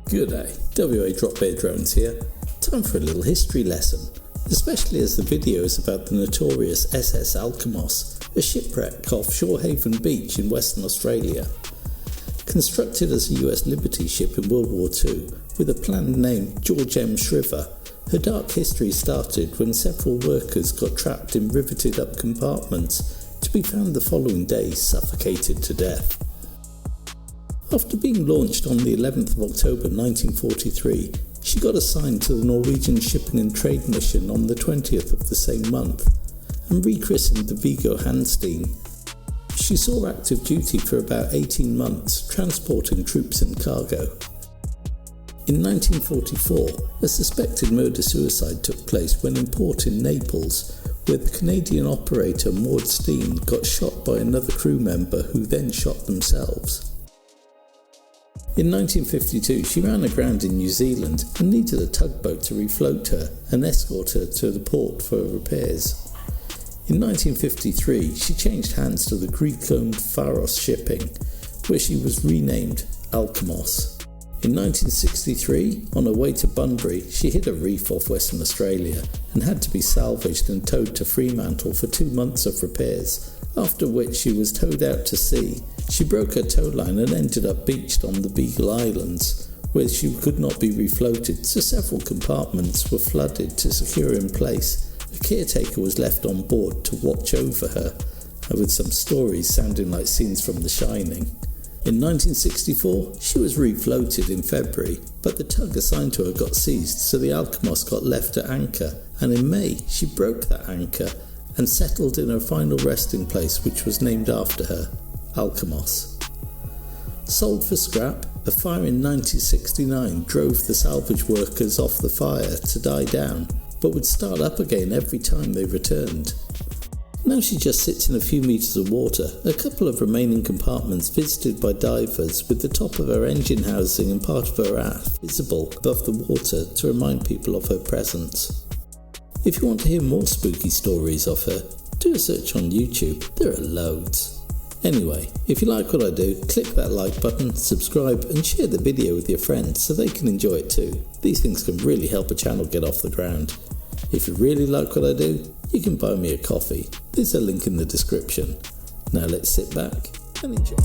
G'day, WA Drop Bear Drones here. Time for a little history lesson, especially as the video is about the notorious SS Alkimos, a shipwreck off Shorehaven Beach in Western Australia. Constructed as a US Liberty ship in World War II with a planned name George M Shriver, her dark history started when several workers got trapped in riveted-up compartments to be found the following day suffocated to death. After being launched on the 11th of October 1943, she got assigned to the Norwegian Shipping and Trade Mission on the 20th of the same month and re-christened the Viggo Hansteen. She saw active duty for about 18 months, transporting troops and cargo. In 1944, a suspected murder suicide took place when in port in Naples, where the Canadian operator Maude Steane got shot by another crew member who then shot themselves. In 1952, she ran aground in New Zealand and needed a tugboat to refloat her and escort her to the port for repairs. In 1953, she changed hands to the Greek-owned Pharos Shipping, where she was renamed Alkimos. In 1963, on her way to Bunbury, she hit a reef off Western Australia and had to be salvaged and towed to Fremantle for 2 months of repairs, after which she was towed out to sea. She broke her tow line and ended up beached on the Beagle Islands, where she could not be refloated, so several compartments were flooded to secure her in place. A caretaker was left on board to watch over her, with some stories sounding like scenes from The Shining. In 1964, she was refloated in February, but the tug assigned to her got seized, so the Alkimos got left at anchor, and in May she broke that anchor and settled in her final resting place, which was named after her, Alkimos. Sold for scrap, a fire in 1969 drove the salvage workers off the fire to die down, but would start up again every time they returned. Now she just sits in a few metres of water, a couple of remaining compartments visited by divers, with the top of her engine housing and part of her aft visible above the water to remind people of her presence. If you want to hear more spooky stories of her, do a search on YouTube, there are loads. Anyway, if you like what I do, click that like button, subscribe and share the video with your friends so they can enjoy it too. These things can really help a channel get off the ground. If you really like what I do, you can buy me a coffee. There's a link in the description. Now let's sit back and enjoy.